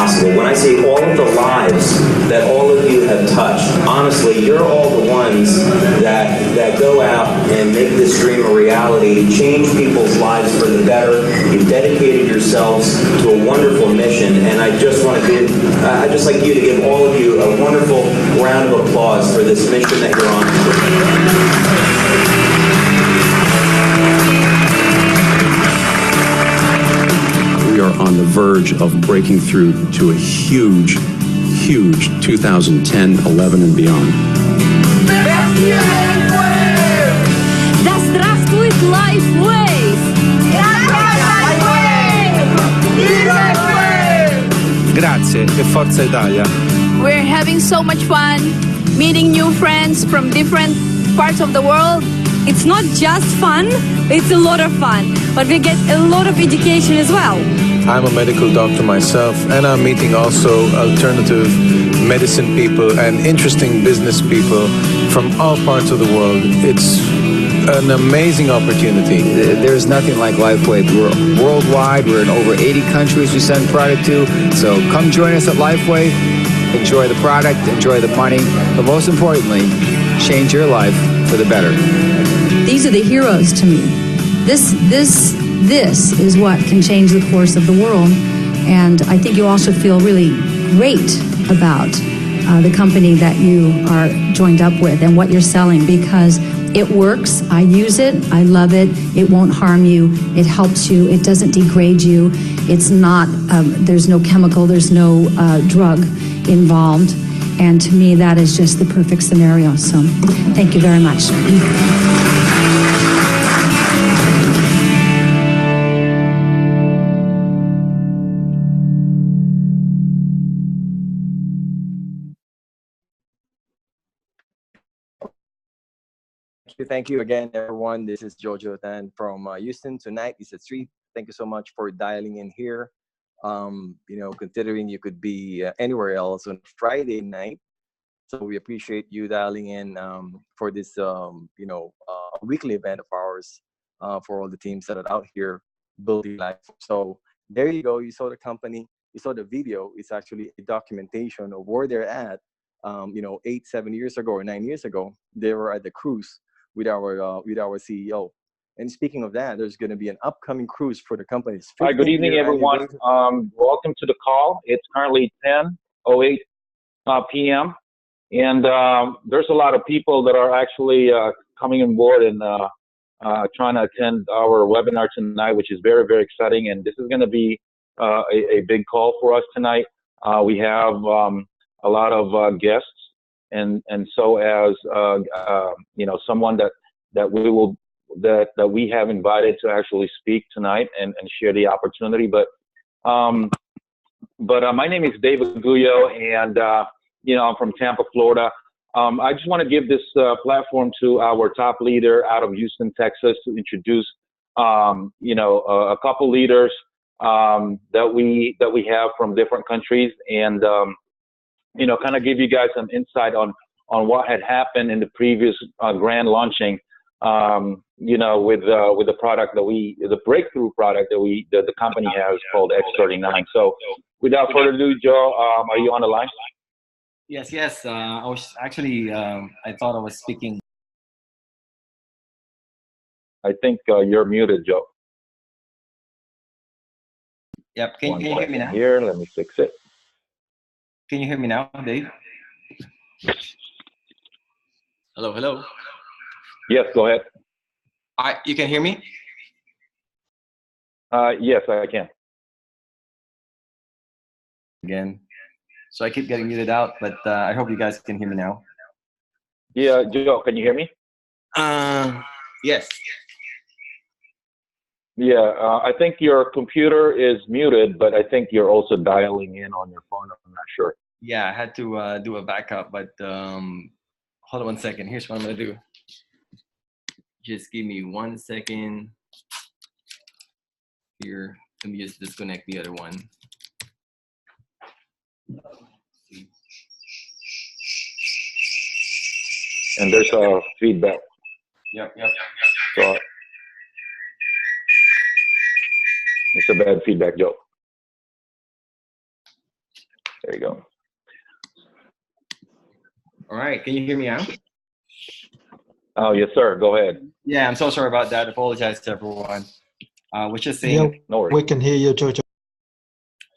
possible. When I say all of the lives that all of you have touched, honestly, you're all the ones that go out and make this dream a reality, change people's lives for the better. You've dedicated yourselves to a wonderful mission, and I just want to give, I'd just like you to give all of you a wonderful round of applause for this mission that you're on. We are on the verge of breaking through to a huge 2010, 11 and beyond. Да здравствует LifeWave! Grazie e forza Italia. We're having so much fun meeting new friends from different parts of the world. It's not just fun, it's a lot of fun, but we get a lot of education as well. I'm a medical doctor myself, and I'm meeting also alternative medicine people and interesting business people from all parts of the world. It's an amazing opportunity. There's nothing like LifeWave. We're worldwide. We're in over 80 countries we send product to. So come join us at LifeWave. Enjoy the product, enjoy the money, but most importantly, change your life for the better. These are the heroes to me. This is what can change the course of the world. And I think you also feel really great about the company that you are joined up with and what you're selling, because it works. I use it. I love it. It won't harm you. It helps you. It doesn't degrade you. It's not, there's no chemical, there's no drug involved. And to me, that is just the perfect scenario. So thank you very much. Thank you again, everyone. This is Jojo Tan from Houston. Tonight is a treat. Thank you so much for dialing in here. You know, considering you could be anywhere else on Friday night. So we appreciate you dialing in for this, you know, weekly event of ours for all the teams that are out here building life. So there you go. You saw the company. You saw the video. It's actually a documentation of where they're at. You know, 7 years ago or 9 years ago, they were at the cruise with our CEO. And speaking of that, there's going to be an upcoming cruise for the company. Hi, good evening, everyone. Welcome to the call. It's currently 10:08 p.m. And there's a lot of people that are actually coming on board and trying to attend our webinar tonight, which is very, very exciting. And this is going to be a big call for us tonight. We have a lot of guests, and so as you know, someone that we have invited to actually speak tonight and share the opportunity. But my name is David Gullo, and you know, I'm from Tampa, Florida. I just want to give this platform to our top leader out of Houston, Texas, to introduce you know, a couple leaders that we have from different countries, and you know, kind of give you guys some insight on what had happened in the previous grand launching, you know, with the product that the breakthrough product that the company has called X39. So without further ado, Joe, are you on the line? Yes. I was actually, I thought I was speaking. I think you're muted, Joe. Yep. Can you hear me now? Here, let me fix it. Can you hear me now, Dave? Hello. Yes, go ahead. You can hear me? Yes, I can. Again. So I keep getting muted out, but I hope you guys can hear me now. Yeah, Joe, can you hear me? Yes. Yeah, I think your computer is muted, but I think you're also dialing in on your phone. I'm not sure. Yeah, I had to do a backup, but hold on 1 second. Here's what I'm gonna do. Just give me 1 second. Here, let me just disconnect the other one. And there's a feedback. Yep. So it's a bad feedback, Joe. There you go. All right, can you hear me now? Oh, yes, sir. Go ahead. Yeah, I'm so sorry about that. Apologize to everyone. Was just saying. Yeah, No worries. we can hear you, Jojo.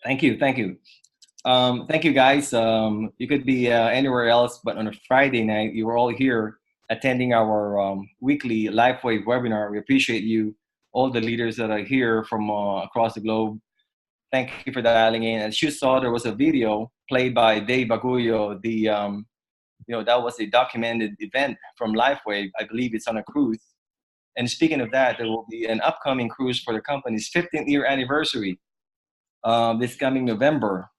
Thank you, thank you. Thank you, guys. You could be anywhere else, but on a Friday night, you were all here attending our weekly LifeWave webinar. We appreciate you, all the leaders that are here from across the globe. Thank you for dialing in. As you saw, there was a video played by Dave Baguio. That was a documented event from LifeWave. I believe it's on a cruise. And speaking of that, there will be an upcoming cruise for the company's 15th year anniversary this coming November.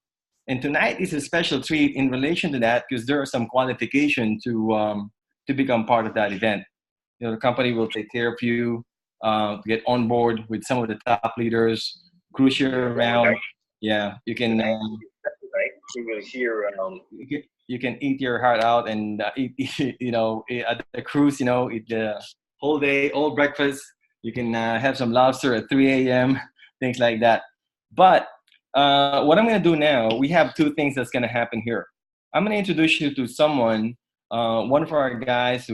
And tonight is a special treat in relation to that because there are some qualification to become part of that event. The company will take care of you, get on board with some of the top leaders, cruise you around. Yeah, you can. You can eat your heart out and eat, at the cruise. Eat the whole day, all breakfast. You can have some lobster at 3 a.m. Things like that. But what I'm going to do now, we have two things that's going to happen here. I'm going to introduce you to someone, one of the guys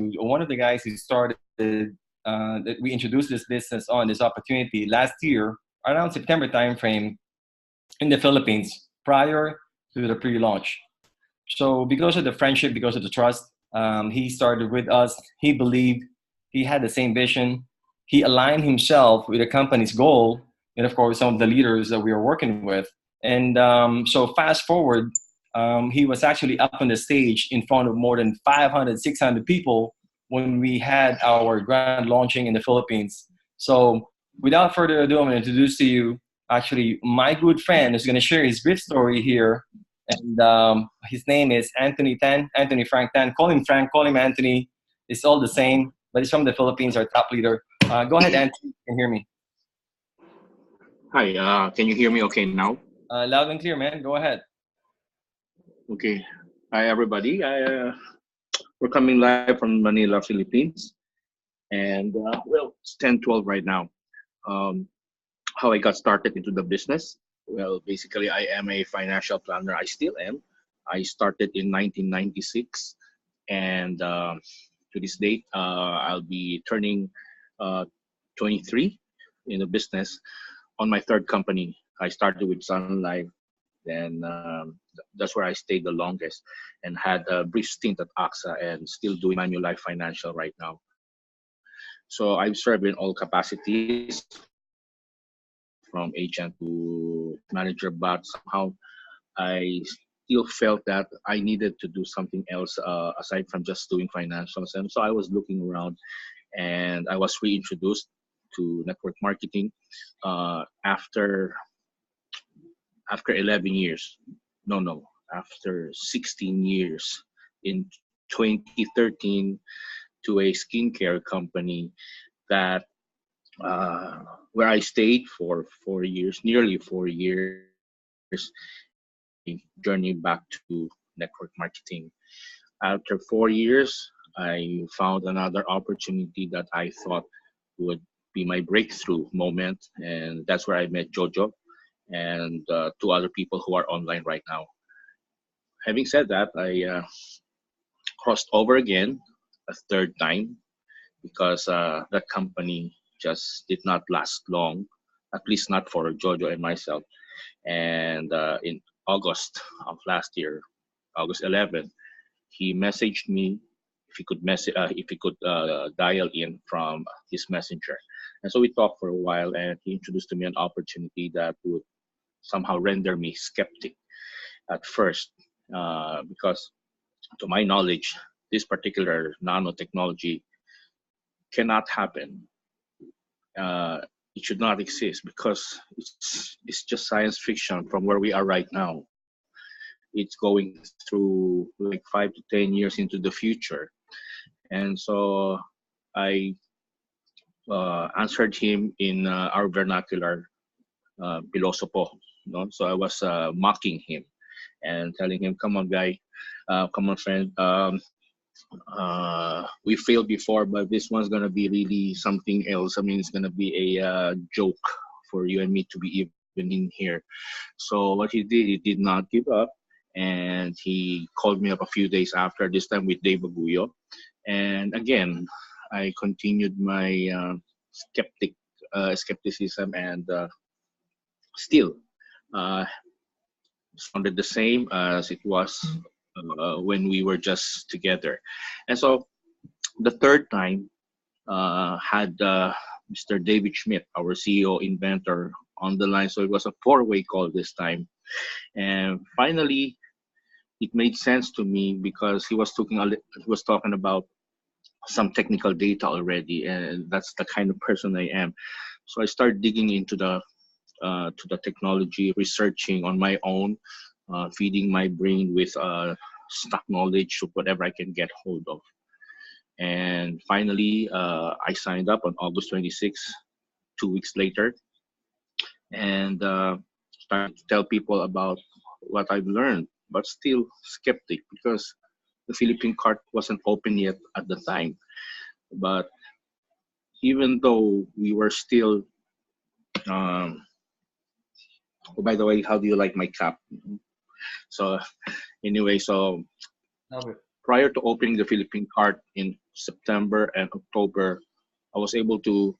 who started, that we introduced this business on, this opportunity last year, around September timeframe in the Philippines, prior to the pre-launch. So because of the friendship, because of the trust, he started with us. He believed, he had the same vision. He aligned himself with the company's goal, and of course, some of the leaders that we are working with. And so fast forward, he was actually up on the stage in front of more than 500, 600 people when we had our grand launching in the Philippines. So without further ado, I'm going to introduce to you, actually, my good friend is going to share his brief story here. And his name is Anthony Tan, Anthony Frank Tan. Call him Frank, call him Anthony. It's all the same, but he's from the Philippines, our top leader. Go ahead, Anthony, you can hear me. Hi, can you hear me okay now? Loud and clear, man. Go ahead. Okay. Hi, everybody. We're coming live from Manila, Philippines. And, it's 10:12 right now. How I got started into the business? Well, basically, I am a financial planner. I still am. I started in 1996. And to this date, I'll be turning 23 in the business. On my third company, I started with Sun Life. Then that's where I stayed the longest and had a brief stint at AXA and still doing Manulife Financial right now. So I've served in all capacities, from agent to manager, but somehow I still felt that I needed to do something else aside from just doing financials. And so I was looking around and I was reintroduced to network marketing after 11 years. After 16 years in 2013 to a skincare company that where I stayed for 4 years, nearly 4 years, journey back to network marketing. After 4 years, I found another opportunity that I thought would be my breakthrough moment, and that's where I met Jojo and two other people who are online right now. Having said that, I crossed over again a third time because that company just did not last long, at least not for Jojo and myself. And in August of last year, August 11th, he messaged me if he could dial in from his messenger. And so we talked for a while, and he introduced to me an opportunity that would somehow render me skeptic at first, because to my knowledge, this particular nanotechnology cannot happen. It should not exist because it's just science fiction from where we are right now. It's going through like 5 to 10 years into the future. And so I answered him in our vernacular, pilosopo. So I was mocking him and telling him, come on, guy, come on, friend. We failed before, but this one's going to be really something else. I mean, it's going to be a joke for you and me to be even in here. So what he did not give up. and he called me up a few days after, this time with Dave Aguyo. And again, I continued my skepticism, and still uh, sounded the same as it was when we were just together. And so the third time had Mr. David Schmidt, our CEO inventor, on the line. So it was a four-way call this time. And finally, it made sense to me because he was talking about some technical data already, and that's the kind of person I am. So I started digging into the to the technology, researching on my own, feeding my brain with stock knowledge of whatever I can get hold of. And finally, I signed up on August 26th, 2 weeks later, and started to tell people about what I've learned, but still skeptic because the Philippine cart wasn't open yet at the time. But even though we were still, um, oh, by the way, how do you like my cap? So anyway, so Love it. prior to opening the Philippine cart in September and October, I was able to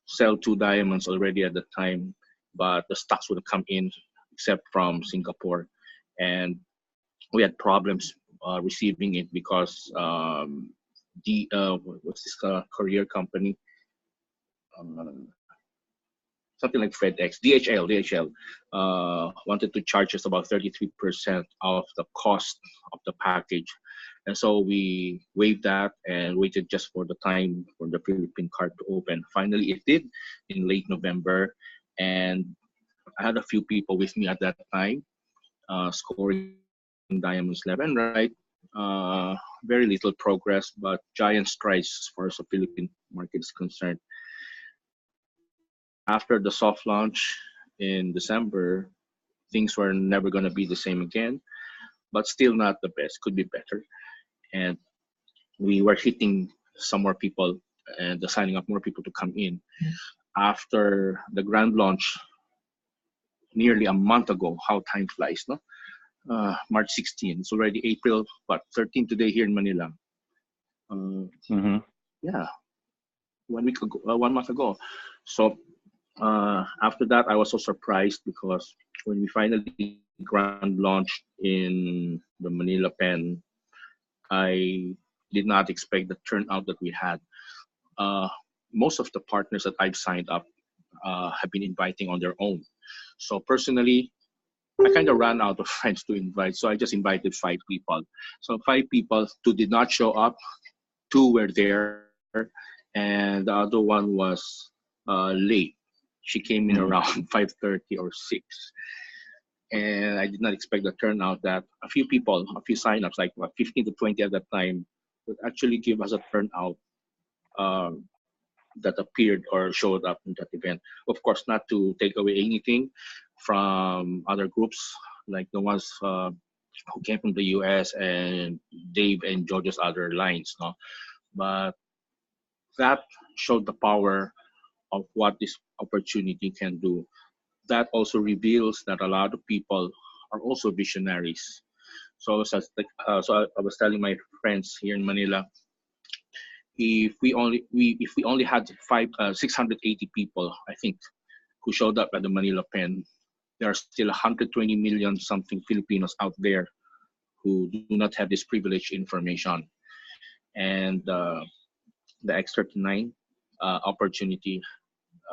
sell 2 diamonds already at the time, but the stocks wouldn't come in except from Singapore. And we had problems receiving it because what's this courier company? Uh, Something like FedEx, DHL, wanted to charge us about 33% of the cost of the package. And so we waived that and waited just for the time for the Philippine card to open. Finally, it did in late November. And I had a few people with me at that time, scoring diamonds left and right. Very little progress, but giant strides as far as the Philippine market is concerned. After the soft launch in December, things were never going to be the same again, but still not the best, could be better. And we were hitting some more people and signing up more people to come in. After the grand launch, nearly a month ago, how time flies, no? March 16, it's already April, 13 today here in Manila. Mm-hmm. Yeah, 1 week ago, 1 month ago. So after that, I was so surprised because when we finally grand launched in the Manila Pen, I did not expect the turnout that we had. Uh, Most of the partners that I've signed up have been inviting on their own. So personally, I kind of ran out of friends to invite, so I just invited 5 people. So 5 people, 2 did not show up, 2 were there, and the other one was late. She came in around 5:30 or 6, and I did not expect the turnout that a few people, a few signups, like 15 to 20 at that time, would actually give us a turnout um, that appeared or showed up in that event. Of course, not to take away anything from other groups like the ones who came from the US and Dave and George's other lines, no? But that showed the power of what this opportunity can do. That also reveals that a lot of people are also visionaries. So, I was telling my friends here in Manila, if we only had 680 people, I think, who showed up at the Manila Pen, there are still 120 million something Filipinos out there who do not have this privileged information. And the X39 opportunity,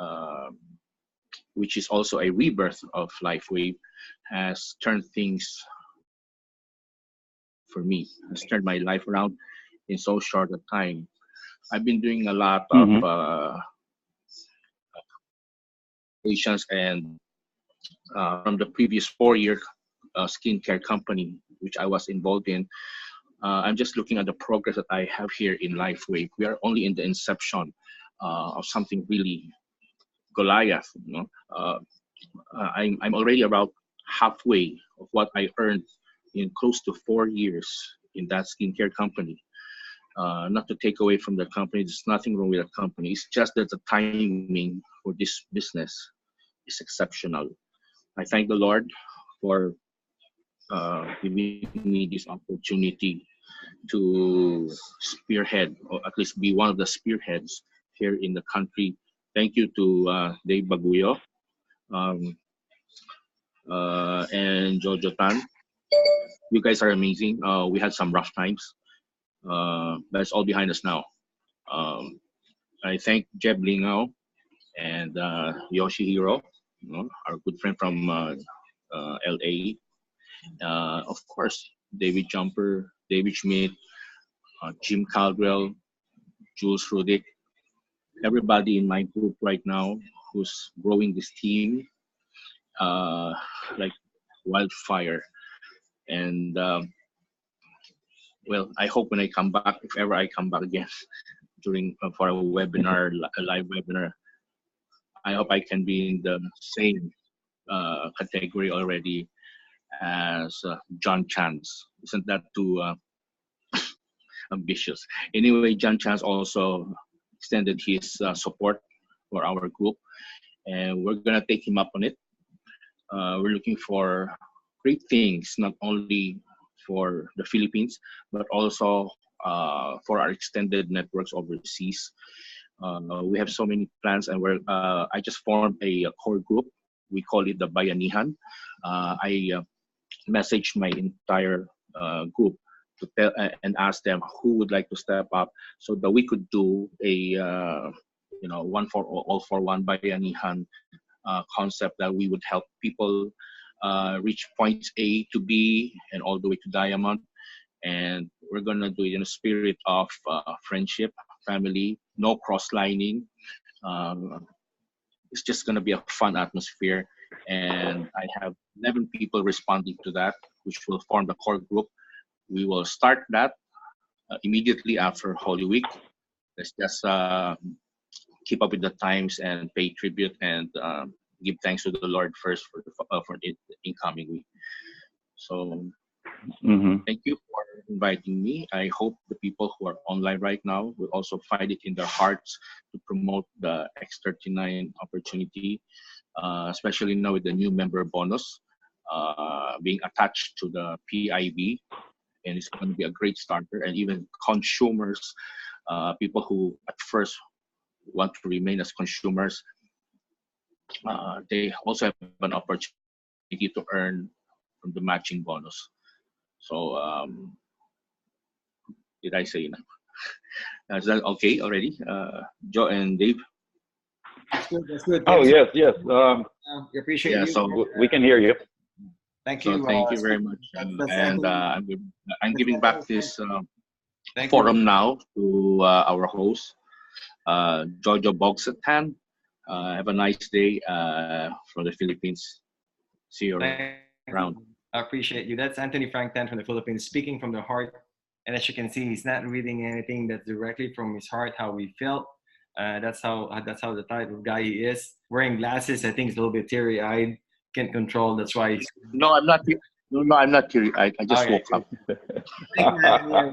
uh, which is also a rebirth of LifeWave, has turned things for me, has turned my life around in so short a time. I've been doing a lot of Mm-hmm. patients, and from the previous 4 year skincare company which I was involved in, I'm just looking at the progress that I have here in LifeWave. We are only in the inception of something really Goliath. You know, I'm already about halfway of what I earned in close to 4 years in that skincare company. Not to take away from the company, there's nothing wrong with the company. It's just that the timing for this business is exceptional. I thank the Lord for giving me this opportunity to spearhead, or at least be one of the spearheads here in the country. Thank you to Dave Baguio um, and Jojo Tan. You guys are amazing. We had some rough times, but it's all behind us now. Um, I thank Jeb Lingao and Yoshihiro, our good friend from LA. Of course, David Jumper, David Schmidt, Jim Caldwell, Jules Rudick, everybody in my group right now who's growing this team uh, like wildfire. And well, I hope when I come back, if ever I come back again during for a webinar, a live webinar, I hope I can be in the same category already as John Chance. Isn't that too ambitious? Anyway, John Chance also extended his support for our group, and we're gonna take him up on it. We're looking for great things, not only for the Philippines, but also for our extended networks overseas. We have so many plans, and I just formed a core group. We call it the Bayanihan. I messaged my entire group to tell and ask them who would like to step up, so that we could do a one for all for one Bayanihan concept, that we would help people reach points A to B and all the way to Diamond. And we're gonna do it in a spirit of friendship, family, no cross-lining. It's just gonna be a fun atmosphere. And I have 11 people responding to that, which will form the core group. We will start that immediately after Holy Week. Let's just keep up with the times and pay tribute and give thanks to the Lord first for the incoming week. So thank you for inviting me. I hope the people who are online right now will also find it in their hearts to promote the X39 opportunity, especially now with the new member bonus being attached to the PIB. And it's going to be a great starter. And even consumers, people who at first want to remain as consumers, they also have an opportunity to earn from the matching bonus. So, did I say enough? Is that okay already, Joe and Dave? That's good. That's good. Oh, yes, yes. We appreciate you. So we can hear you. Thank you. So thank you very much. And I'm giving back this forum now to our host, Jojo Bogsatan. Have a nice day from the Philippines. See you around. I appreciate you. That's Anthony Frank Tan from the Philippines, speaking from the heart. And as you can see, he's not reading anything that's directly from his heart, how we felt. That's how the type of guy he is. Wearing glasses, I think he's a little bit teary-eyed. Can't control. That's why he's... No, I'm not. No, I'm not teary-eyed. I just woke up.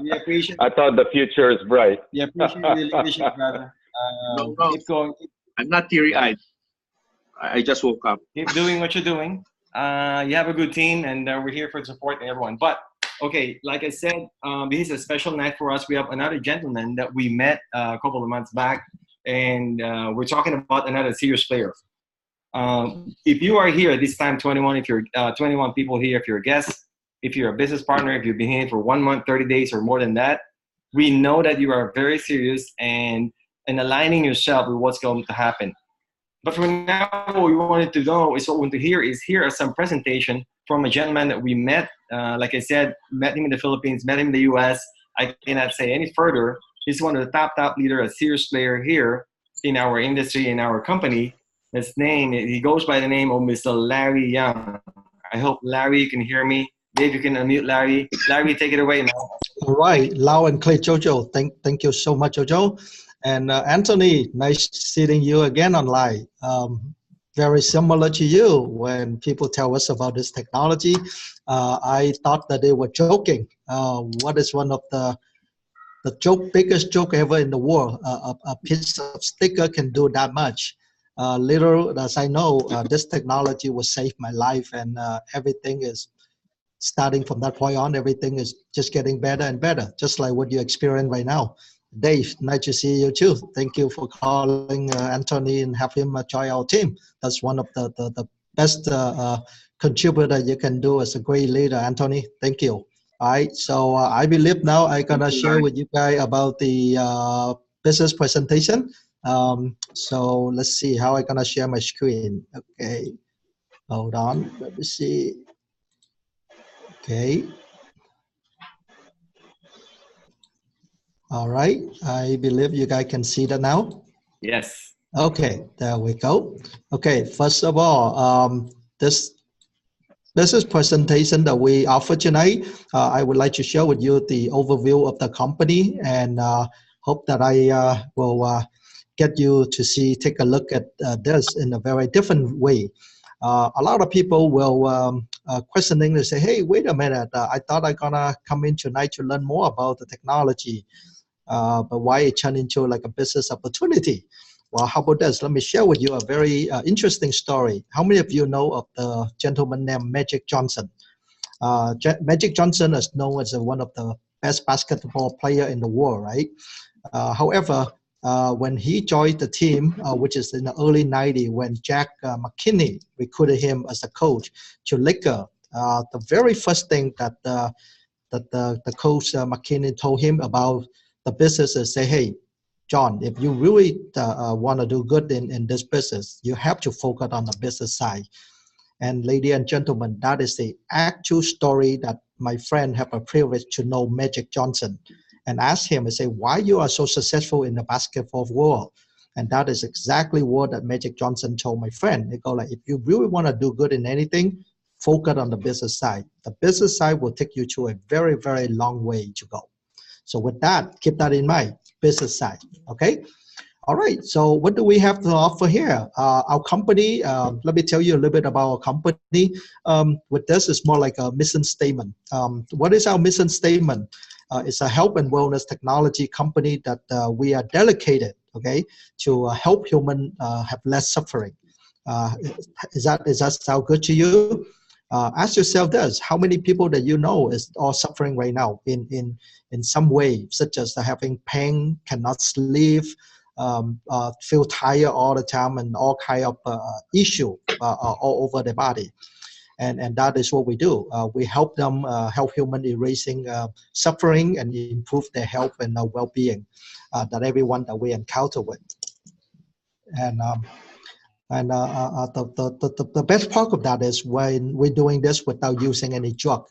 We appreciate. I thought the future is bright. Yeah, appreciate your leadership, brother. No. Keep going. I'm not teary-eyed. I just woke up. Keep doing what you're doing. You have a good team, and we're here for support everyone. But okay, like I said, this is a special night for us. We have another gentleman that we met a couple of months back, and we're talking about another serious player. If you are here this time, 21, if you're 21 people here, if you're a guest, if you're a business partner, if you've been here for 1 month, 30 days, or more than that, we know that you are very serious and aligning yourself with what's going to happen. But for now, what we wanted to know is what we want to hear is here are some presentation from a gentleman that we met. Like I said, met him in the Philippines, met him in the US. I cannot say any further. He's one of the top leader, a serious player here in our industry, in our company. His name, he goes by the name of Mr. Larry Young. I hope, Larry, you can hear me. Dave, you can unmute Larry. Larry, take it away, man. All right, loud and clear, Jojo. Thank you so much, Jojo. And Anthony, nice seeing you again online. Very similar to you. When people tell us about this technology, I thought that they were joking. What is one of the biggest joke ever in the world? A piece of sticker can do that much. Little as I know, this technology will save my life, and everything is starting from that point on, everything is just getting better and better, just like what you experience right now. Dave, nice to see you too. Thank you for calling Anthony and have him join our team. That's one of the best contributor you can do as a great leader, Anthony. Thank you. All right, so I believe now I'm gonna share with you guys about the business presentation. So let's see how I'm gonna share my screen. Okay, hold on, let me see. Okay. All right, I believe you guys can see that now. Yes. Okay, there we go. Okay, first of all, this business presentation that we offer tonight, I would like to share with you the overview of the company, and hope that I will get you to take a look at this in a very different way. A lot of people will questioning and say, hey, wait a minute, I thought I'm gonna come in tonight to learn more about the technology, but why it turned into like a business opportunity? Well, how about this? Let me share with you a very interesting story. How many of you know of the gentleman named Magic Johnson? Magic Johnson is known as one of the best basketball player in the world, right? However, when he joined the team, which is in the early 90s, when Jack McKinney recruited him as a coach to Laker, the very first thing that the coach McKinney told him about the business is say, hey, John, if you really want to do good in this business, you have to focus on the business side. And ladies and gentlemen, that is the actual story that my friend have a privilege to know Magic Johnson, and ask him and say, why you are so successful in the basketball world? And that is exactly what that Magic Johnson told my friend. They go like, if you really want to do good in anything, focus on the business side. The business side will take you to a very, very long way to go. So with that, keep that in mind, business side, okay? All right, so what do we have to offer here? Our company, let me tell you a little bit about our company. With this, it's more like a mission statement. What is our mission statement? It's a health and wellness technology company that we are dedicated, okay, to help humans have less suffering. Does that sound good to you? Ask yourself this: how many people that you know is all suffering right now in some way, such as having pain, cannot sleep, feel tired all the time, and all kind of issue all over the body. And that is what we do. We help them help human erasing suffering and improve their health and well-being that everyone that we encounter with. And the best part of that is when we're doing this without using any drug.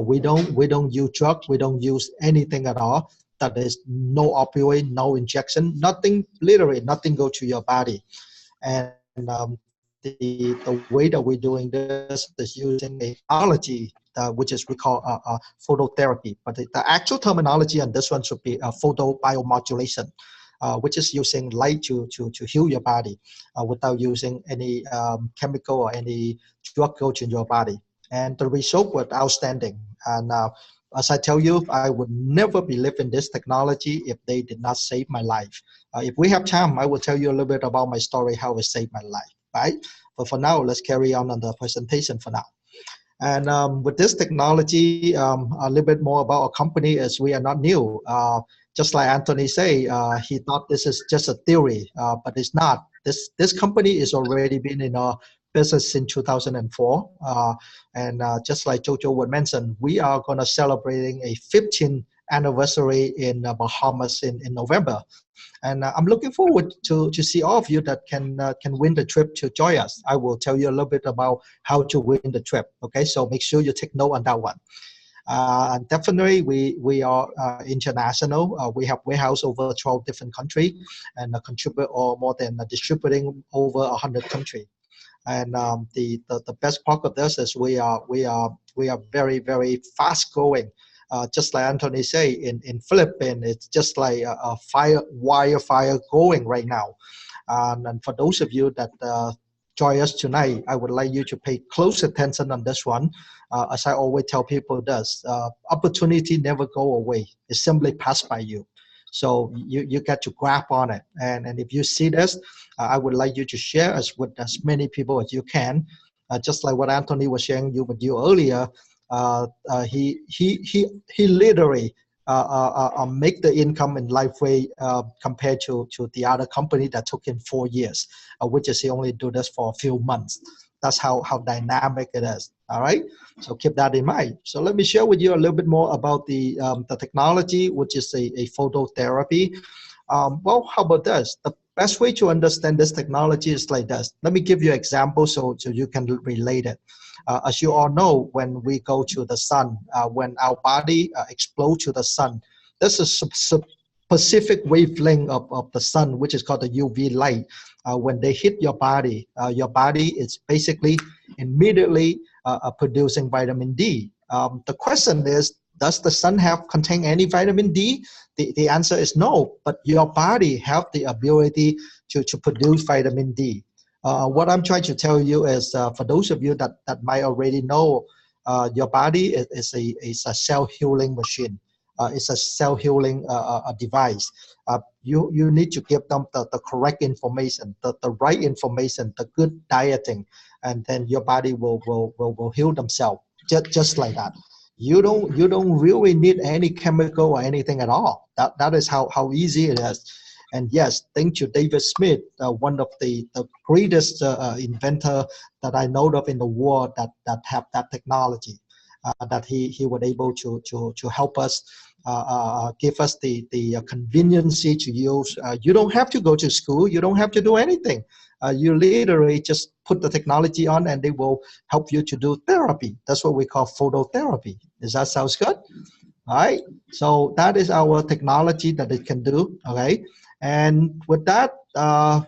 We don't use drug. We don't use anything at all. That is no opioid, no injection, nothing. Literally, nothing go to your body. And the way that we're doing this is using a technology which is we call phototherapy. But the actual terminology on this one should be photobiomodulation. Which is using light to heal your body without using any chemical or any drug go to your body. And the result was outstanding. And as I tell you, I would never believe in this technology if they did not save my life. If we have time, I will tell you a little bit about my story, how it saved my life, right? But for now, let's carry on the presentation for now. And with this technology, a little bit more about our company, as we are not new. Just like Anthony say, he thought this is just a theory, but it's not. This company is already been in our business since 2004. And just like Jojo would mention, we are going to celebrating a 15th anniversary in Bahamas in November. And I'm looking forward to see all of you that can win the trip to join us. I will tell you a little bit about how to win the trip. Okay, so make sure you take note on that one. Definitely, we are international. We have warehouse over 12 different countries, and contribute or more than distributing over 100 countries. And the best part of this is we are very, very fast growing. Just like Anthony say, in Philippines, it's just like a wildfire going right now. And for those of you that join us tonight, I would like you to pay close attention on this one. As I always tell people this, opportunity never go away. It simply pass by you. So you get to grab on it. And if you see this, I would like you to share us with as many people as you can. Just like what Anthony was sharing with you earlier, He literally make the income in LifeWave compared to the other company that took him 4 years, which is he only do this for a few months. That's how dynamic it is. All right, so keep that in mind. So let me share with you a little bit more about the technology, which is a phototherapy. Well, how about this? The best way to understand this technology is like this. Let me give you an example so you can relate it. As you all know, when we go to the sun, when our body explodes to the sun, there's a specific wavelength of the sun, which is called the UV light. When they hit your body is basically immediately producing vitamin D. The question is, does the sun contain any vitamin D? The answer is no, but your body have the ability to produce vitamin D. What I'm trying to tell you is, for those of you that might already know, your body is a cell healing machine. It's a cell healing device. You need to give them the correct information, the right information, the good dieting, and then your body will heal themselves just like that. You don't really need any chemical or anything at all. That is how easy it is. And yes, thanks to David Smith, one of the greatest inventor that I know of in the world that have that technology, that he was able to help us, give us the convenience to use. You don't have to go to school. You don't have to do anything. You literally just put the technology on and they will help you to do therapy. That's what we call phototherapy. Does that sound good? All right. So that is our technology that it can do. Okay. And with that,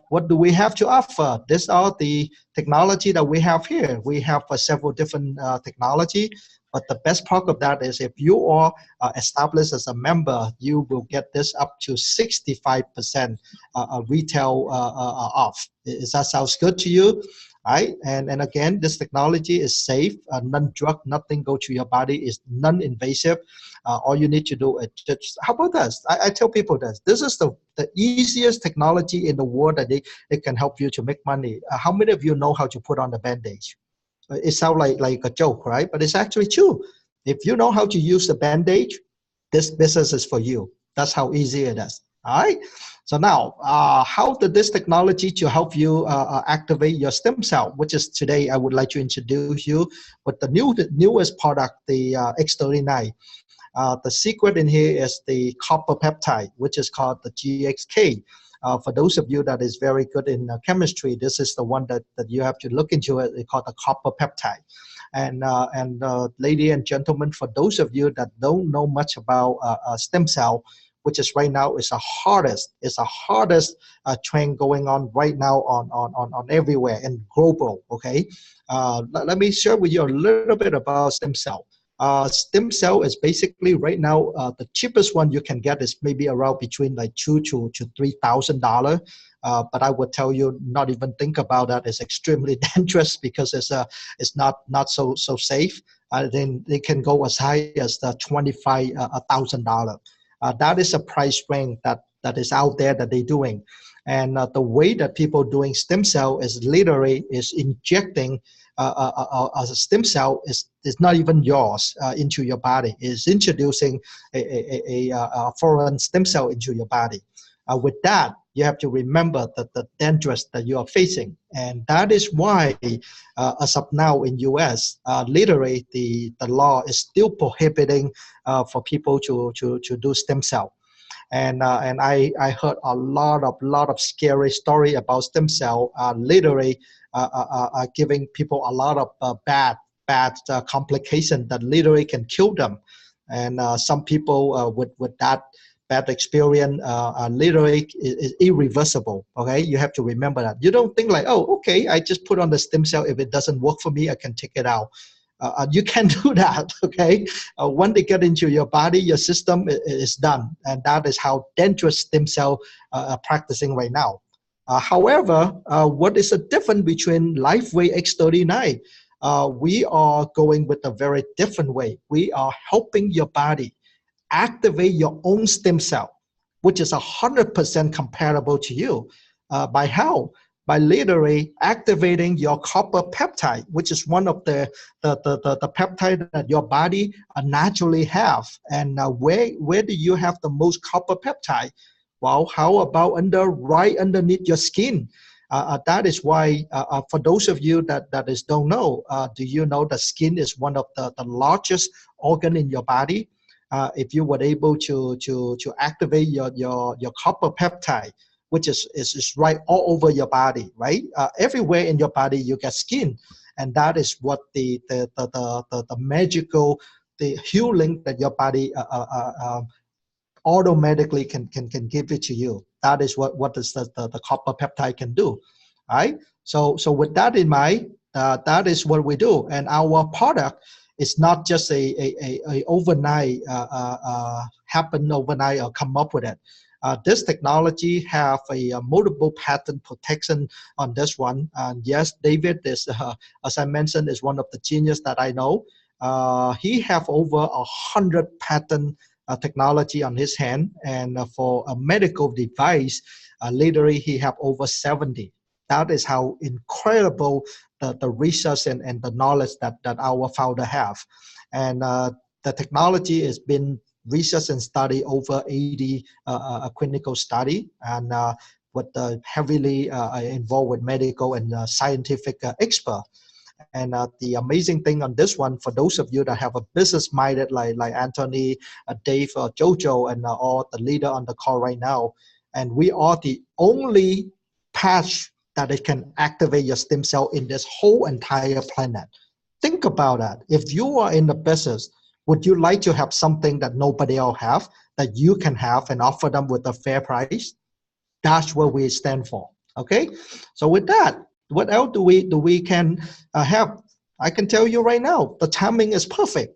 what do we have to offer? These are the technology that we have here. We have several different technology, but the best part of that is if you are established as a member, you will get this up to 65% retail off. Does that sound good to you? Right? And again, this technology is safe, non-drug, nothing go to your body, is non-invasive. All you need to do is just, how about this? I tell people this. This is the easiest technology in the world that it can help you to make money. How many of you know how to put on a bandage? It sounds like a joke, right? But it's actually true. If you know how to use the bandage, this business is for you. That's how easy it is. All right. So now, how did this technology to help you activate your stem cell, which is today I would like to introduce you with the newest product, the X39. The secret in here is the copper peptide, which is called the GXK. For those of you that is very good in chemistry, this is the one that you have to look into. It's called the copper peptide. And ladies and gentlemen, for those of you that don't know much about stem cell, which is right now is the hardest trend going on right now on everywhere and global. Okay, let me share with you a little bit about stem cell. Stem cell is basically right now the cheapest one you can get is maybe around between like $2,000 to $3,000. But I would tell you, not even think about that. It's extremely dangerous because it's not so safe. Then they can go as high as $25,000. That is a price range that is out there that they're doing. And the way that people doing stem cell is literally is injecting a stem cell is not even yours into your body. Is introducing a foreign stem cell into your body. With that, you have to remember that the dangerous that you are facing, and that is why, as of now in U.S., literally the law is still prohibiting for people to do stem cell. And I heard a lot of scary story about stem cell, literally giving people a lot of bad complication that literally can kill them. And some people with that bad experience literally is irreversible. Okay, you have to remember that. You don't think like, oh, okay, I just put on the stem cell. If it doesn't work for me, I can take it out. You can't do that, okay? When they get into your body, your system is done. And that is how dangerous stem cell are practicing right now. However, what is the difference between LifeWave X39? We are going with a very different way. We are helping your body activate your own stem cell, which is 100% comparable to you. By how? by literally activating your copper peptide, which is one of the peptide that your body naturally have. And where do you have the most copper peptide? Well, how about right underneath your skin? That is why, for those of you that don't know, do you know the skin is one of the largest organ in your body? If you were able to activate your copper peptide, which is right all over your body, right? Everywhere in your body you get skin, and that is what the magical, the healing that your body automatically can give it to you. That is what the copper peptide can do, right? So with that in mind, that is what we do, and our product is not just a overnight happen overnight or come up with it. This technology have a multiple patent protection on this one. And yes, David is, as I mentioned, is one of the genius that I know. He have over 100 patent technology on his hand, and for a medical device, literally he have over 70. That is how incredible the research and the knowledge that our founder have. And the technology has been researched and studied over 80 clinical study, and with heavily involved with medical and scientific expert. And the amazing thing on this one, for those of you that have a business minded like Anthony, Dave, Jojo, and all the leader on the call right now, and we are the only patch that it can activate your stem cell in this whole entire planet. Think about that. If you are in the business, would you like to have something that nobody else have, that you can have and offer them with a fair price? That's what we stand for. Okay. So with that, what else do we can have? I can tell you right now, the timing is perfect.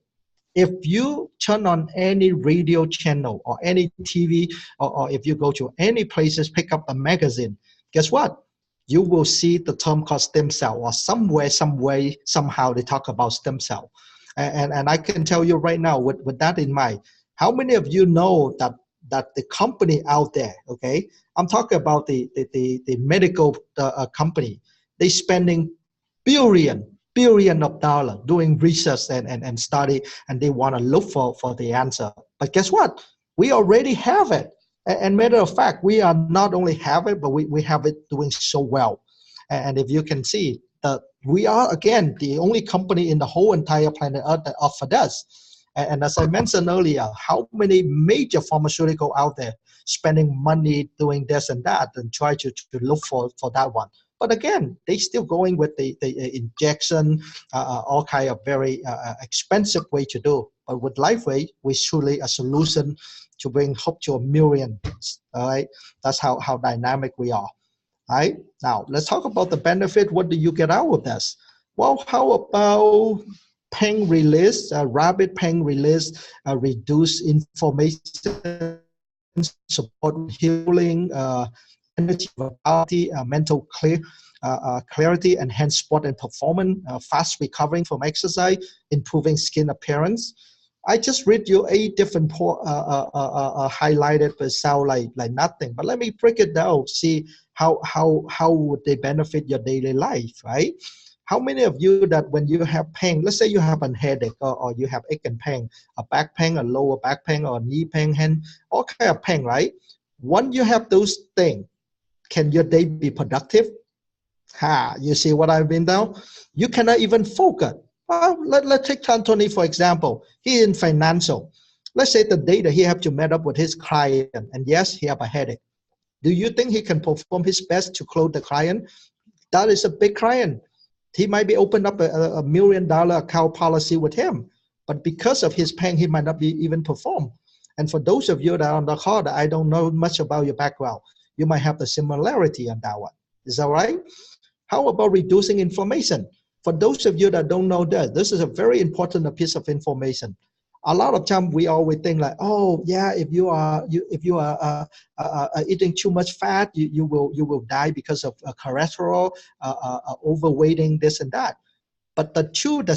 If you turn on any radio channel or any TV, or if you go to any places, pick up a magazine, guess what? You will see the term called stem cell, or somewhere, some way, somehow they talk about stem cell. And I can tell you right now, with that in mind, how many of you know that the company out there, okay, I'm talking about the medical company, they spending billion of dollars doing research and study, and they want to look for the answer. But guess what? We already have it. And matter of fact, we are not only have it, but we have it doing so well. And if you can see that we are, again, the only company in the whole entire planet Earth that offer this. And as I mentioned earlier, how many major pharmaceutical out there spending money doing this and that and try to look for that one. But again, they still going with the injection, all kind of very expensive way to do. But with LifeWave, we're truly a solution to bring hope to a million. All right, that's how dynamic we are. All right, now let's talk about the benefit. What do you get out of this? Well, how about pain release, rapid pain release, reduce inflammation, support healing, energy, vitality, mental clarity, enhance sport and performance, fast recovering from exercise, improving skin appearance. I just read you 8 different highlighted, but sound like nothing. But let me break it down. See how would they benefit your daily life, right? How many of you that when you have pain, let's say you have a headache or you have ache and pain, a back pain, a lower back pain, or knee pain, hand, all kind of pain, right? Once you have those things, can your day be productive? You see what I've been down? You cannot even focus. Well, let's take Anthony, for example. He in financial. Let's say the day that he have to meet up with his client, and yes, he have a headache. Do you think he can perform his best to close the client? That is a big client. He might be open up a $1 million account policy with him, but because of his pain, he might not be even perform. And for those of you that are on the call that I don't know much about your background, you might have the similarity on that one. Is that right? How about reducing inflammation? For those of you that don't know that, this is a very important piece of information. A lot of time we always think like, oh yeah, if you are eating too much fat, you will die because of cholesterol, overweighting, this and that. But the two the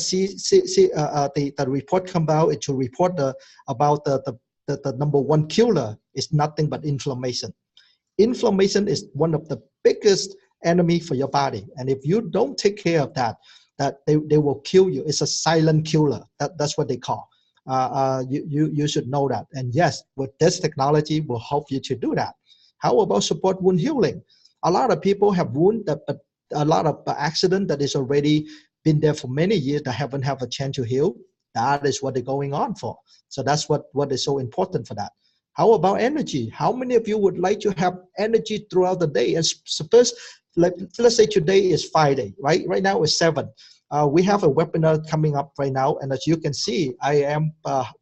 report come out to report about the number one killer is nothing but inflammation. Inflammation is one of the biggest enemy for your body. And if you don't take care of that, they will kill you. It's a silent killer. That's what they call. You should know that. And yes, with this technology will help you to do that. How about support wound healing? A lot of people have wound, but a lot of accident that is already been there for many years that haven't have a chance to heal. That is what they're going on for. So that's what is so important for that. How about energy? How many of you would like to have energy throughout the day? And suppose, let's say today is Friday, right? Right now it's 7. We have a webinar coming up right now, and as you can see, I am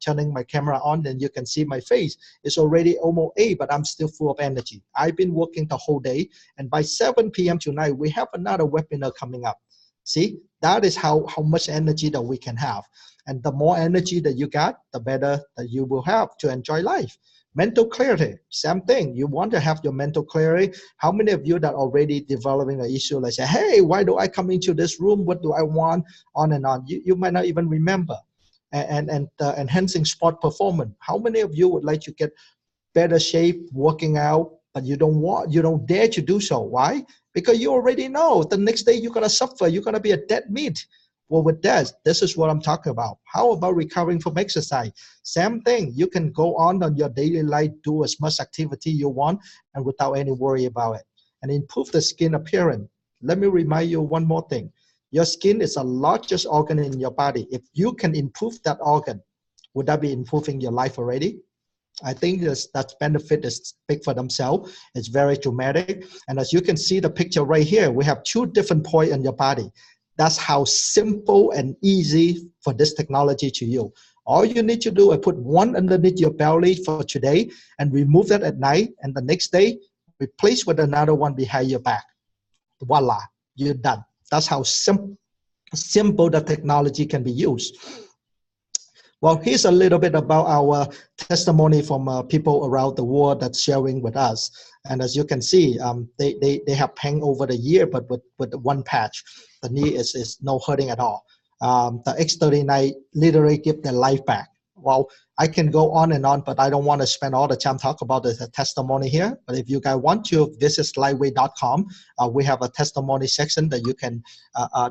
turning my camera on, and you can see my face. It's already almost 8, but I'm still full of energy. I've been working the whole day, and by 7 p.m. tonight, we have another webinar coming up. See, that is how much energy that we can have. And the more energy that you got, the better that you will have to enjoy life. Mental clarity, same thing. You want to have your mental clarity. How many of you that already developing an issue, like say, hey, why do I come into this room? What do I want? On and on. You might not even remember. And enhancing sport performance. How many of you would like to get better shape, working out, but you don't dare to do so? Why? Because you already know the next day you're gonna suffer. You're gonna be a dead meat. Well, with this is what I'm talking about. How about recovering from exercise? Same thing. You can go on your daily life, do as much activity you want, and without any worry about it. And improve the skin appearance. Let me remind you one more thing. Your skin is the largest organ in your body. If you can improve that organ, would that be improving your life already? I think that benefit is big for themselves. It's very dramatic. And as you can see the picture right here, we have 2 different points in your body. That's how simple and easy for this technology to use. All you need to do is put one underneath your belly for today and remove that at night. And the next day, replace with another one behind your back. Voila, you're done. That's how simple the technology can be used. Well, here's a little bit about our testimony from people around the world that's sharing with us. And as you can see, they have pain over the year, but with one patch. The knee is no hurting at all. The X39 literally give their life back. Well, I can go on and on, but I don't want to spend all the time talk about the testimony here. But if you guys want to visit LifeWave.com, we have a testimony section that you can,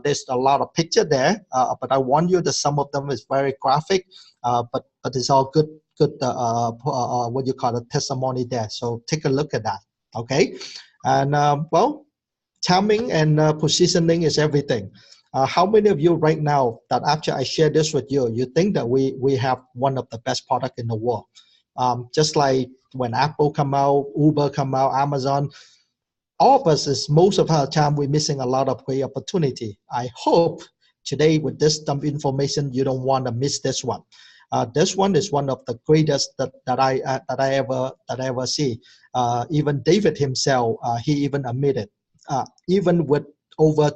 there's a lot of picture there, but I warn you that some of them is very graphic, but it's all good, what you call a testimony there. So take a look at that, okay? And well, timing and positioning is everything. How many of you right now that after I share this with you, you think that we have one of the best product in the world? Just like when Apple come out, Uber come out, Amazon, all of us is most of our time we're missing a lot of great opportunity. I hope today with this dump information, you don't want to miss this one. This one is one of the greatest that I ever see. Even David himself, he even admitted, even with over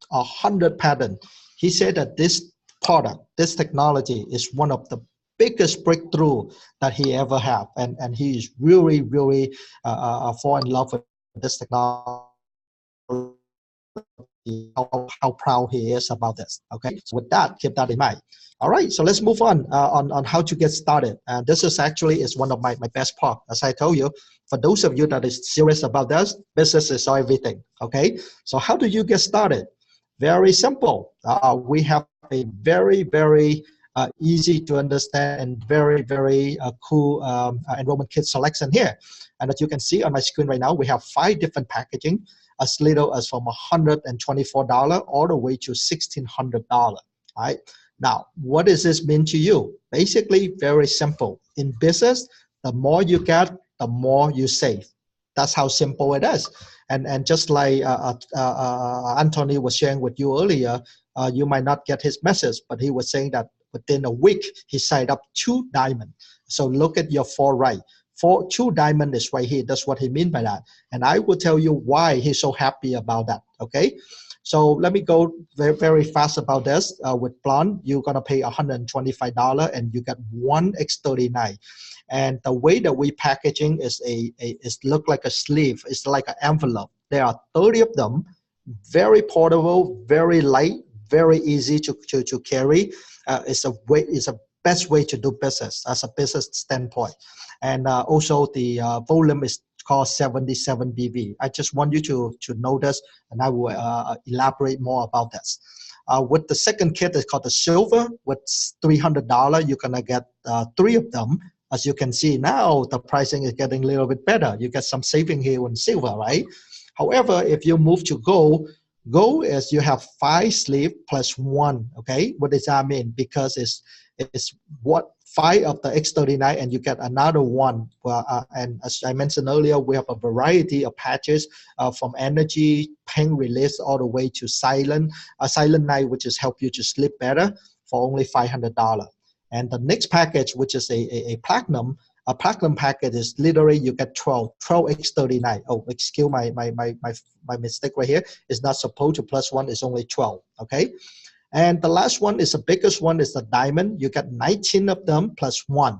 100 patents, he said that this product, this technology is one of the biggest breakthrough that he ever had, and he is really fall in love with this technology. How proud he is about this. Okay, so with that, keep that in mind. All right, so let's move on how to get started. And this is actually one of my best part. As I told you, for those of you that is serious about this, business is everything. Okay, so how do you get started? Very simple. We have a very easy to understand and very cool enrollment kit selection here. And as you can see on my screen right now, we have 5 different packaging, as little as from $124 all the way to $1,600. All right. Now, what does this mean to you? Basically, very simple. In business, the more you get, the more you save. That's how simple it is. And just like Anthony was sharing with you earlier, you might not get his message, but he was saying that within a week, he signed up 2 diamonds. So look at your 4 right. 2 diamond is right here. That's what he means by that. And I will tell you why he's so happy about that. Okay. So let me go very fast about this. With Blonde, you're going to pay $125 and you get 1 X39. And the way that we packaging is look like a sleeve. It's like an envelope. There are 30 of them, very portable, very light, very easy to carry. It's a best way to do business as a business standpoint. And also the volume is called 77 BV. I just want you to notice, and I will elaborate more about this. With the second kit, it's called the silver. With $300, you're gonna get 3 of them. As you can see now, the pricing is getting a little bit better. You get some saving here on silver, right? However, if you move to gold, gold is you have 5 sleeve plus 1. Okay, what does that mean? Because it's what 5 of the X39 and you get another 1. And as I mentioned earlier, we have a variety of patches from energy, pain release, all the way to silent night, which is help you to sleep better for only $500. And the next package, which is a platinum package, is literally you get 12 X39. Oh, excuse my mistake right here. It's not supposed to plus 1, it's only 12, okay? And the last one is the biggest one is the diamond. You get 19 of them plus 1.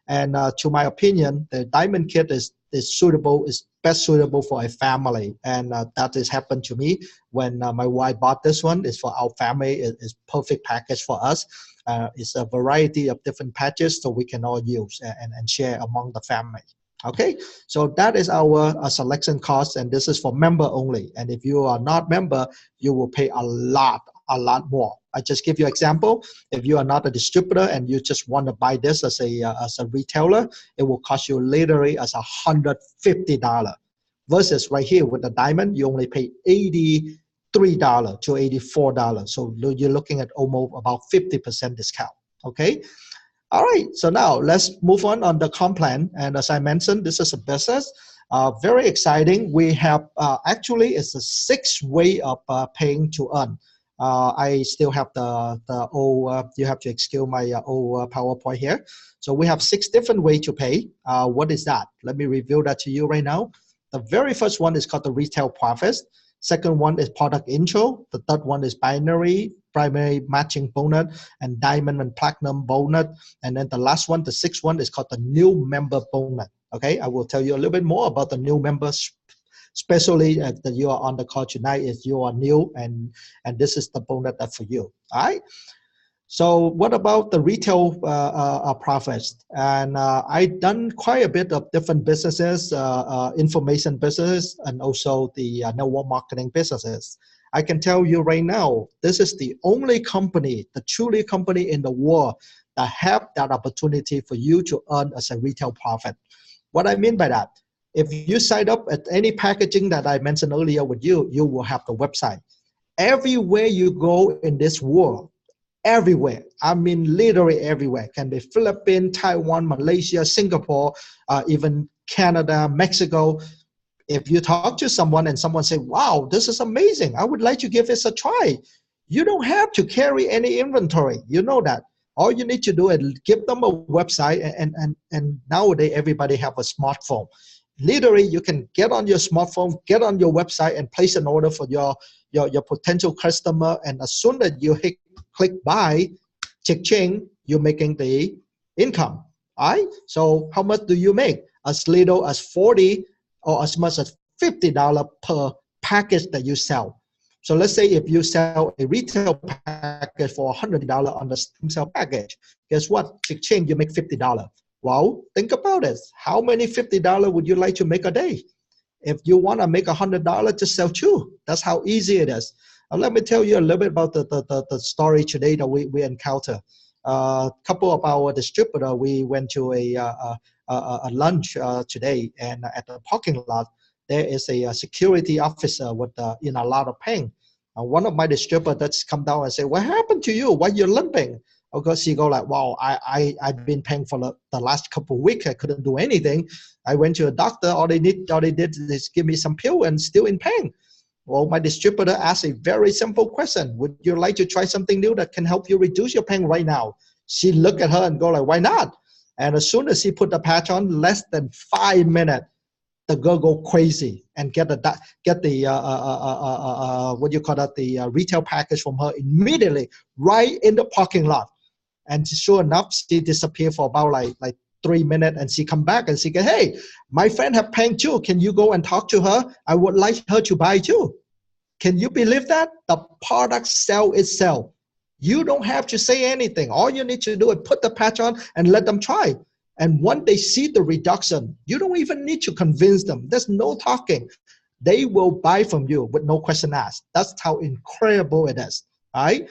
And to my opinion, the diamond kit is best suitable for a family. And that has happened to me when my wife bought this one. It's for our family. It's perfect package for us. It's a variety of different patches so we can all use and share among the family. Okay, so that is our selection cost, and this is for member only. And if you are not member, you will pay a lot more. I just give you an example. If you are not a distributor and you just want to buy this as a retailer, it will cost you literally as $150. Versus right here with the diamond, you only pay $83 to $84. So you're looking at almost about 50% discount. Okay. All right, so now let's move on the comp plan. And as I mentioned, this is a business, very exciting. We have actually it's a 6 way of paying to earn. I still have the old, you have to excuse my old PowerPoint here. So we have 6 different ways to pay. What is that? Let me reveal that to you right now. The very first one is called the retail profits. Second one is product intro. The third one is primary matching bonus, and diamond and platinum bonus. And then the last one, the 6th one, is called the new member bonus. Okay, I will tell you a little bit more about the new members, especially that you are on the call tonight if you are new, and this is the bonus that for you. All right. So what about the retail profits? And I've done quite a bit of different businesses, information business, and also the network marketing businesses. I can tell you right now, this is the only company, the truly company in the world that have that opportunity for you to earn as a retail profit. What I mean by that, if you sign up at any packaging that I mentioned earlier with you, you will have the website. Everywhere you go in this world, everywhere, I mean literally everywhere, can be Philippines, Taiwan, Malaysia, Singapore, even Canada, Mexico. If you talk to someone and someone say, wow, this is amazing, I would like to give this a try, you don't have to carry any inventory. You know that. All you need to do is give them a website, and nowadays everybody have a smartphone. Literally, you can get on your smartphone, get on your website, and place an order for your potential customer. And as soon as you click buy, ching, you're making the income. All right? So how much do you make? As little as $40 or as much as $50 per package that you sell. So let's say if you sell a retail package for $100 on the stem cell package, guess what? Ching, you make $50. Well, think about it. How many $50 would you like to make a day? If you want to make $100, just sell 2. That's how easy it is. Let me tell you a little bit about the story today that we encounter. A couple of our distributor, we went to a lunch today, and at the parking lot, there is a security officer with in a lot of pain. One of my distributors that's come down and say, "What happened to you? Why you're limping?" Of course, he go like, "Wow, I've been paying for the last couple of weeks. I couldn't do anything. I went to a doctor. All they did is give me some pill and still in pain." Well, my distributor asked a very simple question: would you like to try something new that can help you reduce your pain right now? She looked at her and go like, "Why not?" And as soon as she put the patch on, less than 5 minutes, the girl go crazy and get the what you call that, the retail package from her immediately right in the parking lot. And sure enough, she disappeared for about like 3 minutes, and she come back and she go, "Hey, my friend have pain too. Can you go and talk to her? I would like her to buy too." Can you believe that? The product sell itself. You don't have to say anything. All you need to do is put the patch on and let them try. And once they see the reduction, you don't even need to convince them. There's no talking. They will buy from you with no question asked. That's how incredible it is. All right.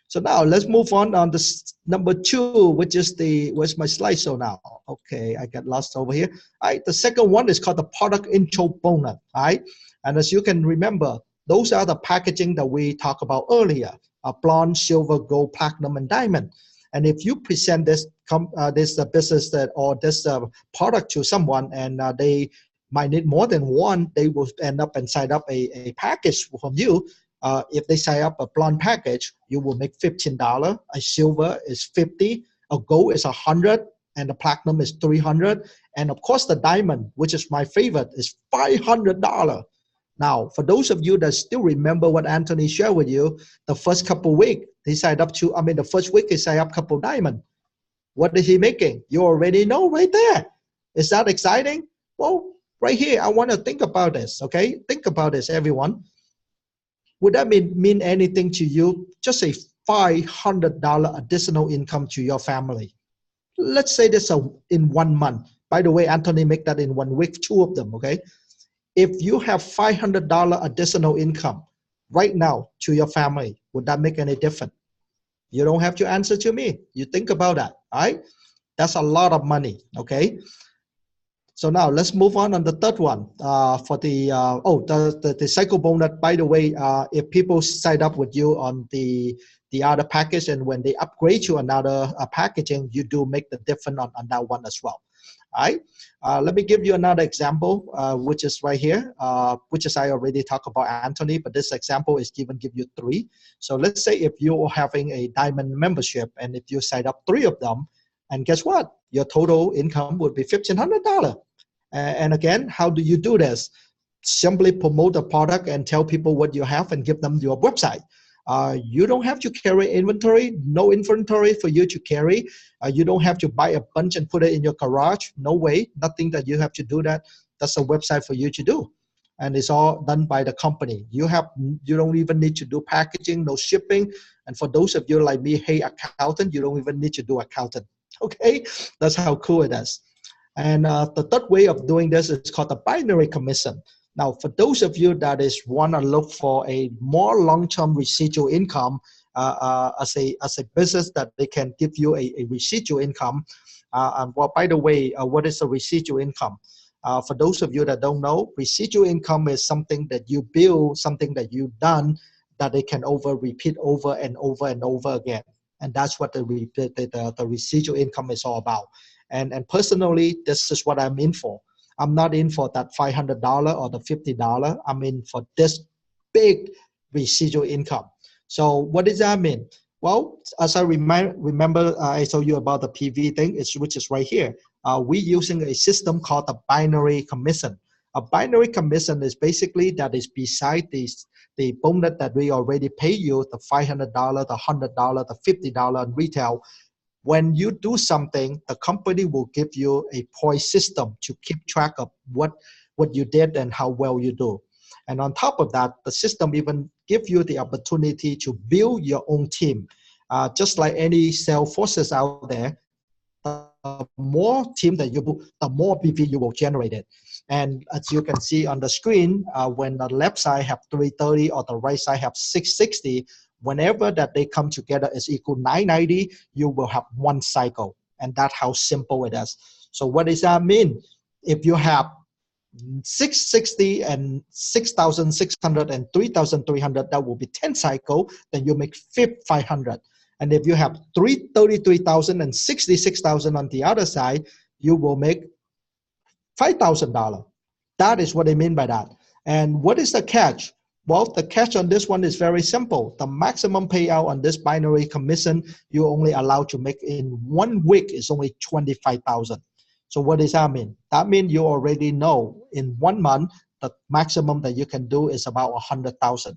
So now let's move on this number 2, which is where's my slideshow now? Okay, I got lost over here. All right, the second one is called the product intro bonus. All right, and as you can remember, those are the packaging that we talked about earlier: bronze, silver, gold, platinum, and diamond. And if you present this business or this product to someone, and they might need more than one, they will end up and sign up a package from you. If they sign up a blonde package, you will make $15. A silver is $50, a gold is $100, and the platinum is $300. And of course, the diamond, which is my favorite, is $500. Now, for those of you that still remember what Anthony shared with you, the first couple weeks, he signed up the first week he signed up couple diamond. What is he making? You already know right there. Is that exciting? Well, right here, I want to think about this, okay? Think about this, everyone. Would that mean anything to you? Just a $500 additional income to your family. Let's say this in 1 month. By the way, Anthony make that in 1 week, 2 of them, okay? If you have $500 additional income right now to your family, would that make any difference? You don't have to answer to me. You think about that, all right? That's a lot of money, okay? So now let's move on the third one for the cycle bonus. By the way, if people sign up with you on the other package, and when they upgrade to another packaging, you do make the difference on that one as well. All right. Let me give you another example, which is right here, which is I already talked about Anthony, but this example is give you 3. So let's say if you're having a diamond membership, and if you sign up 3 of them, and guess what? Your total income would be $1,500. And again, how do you do this? Simply promote the product and tell people what you have and give them your website. You don't have to carry inventory, no inventory for you to carry. You don't have to buy a bunch and put it in your garage. No way, nothing that you have to do that. That's a website for you to do. And it's all done by the company. You don't even need to do packaging, no shipping. And for those of you like me, hey, accountant, you don't even need to do accountant. Okay, that's how cool it is. And the third way of doing this is called the binary commission. Now, for those of you that want to look for a more long-term residual income as a business that they can give you a residual income. Well, by the way, what is a residual income? For those of you that don't know, residual income is something that you build, something that you've done that they can repeat over and over and over again. And that's what the residual income is all about. And personally, this is what I'm in for. I'm not in for that $500 or the $50. I'm in for this big residual income. So what does that mean? Well, as I remember, I told you about the PV thing, which is right here. We're using a system called the binary commission. A binary commission is basically that is beside the bonus that we already pay you, the $500, the $100, the $50 in retail. When you do something, the company will give you a point system to keep track of what you did and how well you do. And on top of that, the system even gives you the opportunity to build your own team. Just like any sales forces out there, the more team that you build, the more PV you will generate it. And as you can see on the screen, when the left side have 330 or the right side have 660, whenever that they come together is equal 990, you will have one cycle. And that's how simple it is. So what does that mean? If you have 660 and 6,600 and 3,300, that will be 10 cycle, then you make 500. And if you have 33,000 and 66,000 on the other side, you will make $5,000. That is what I mean by that. And what is the catch? Well, the catch on this one is very simple. The maximum payout on this binary commission you're only allowed to make in 1 week is only $25,000. So what does that mean? That means you already know in 1 month, the maximum that you can do is about $100,000.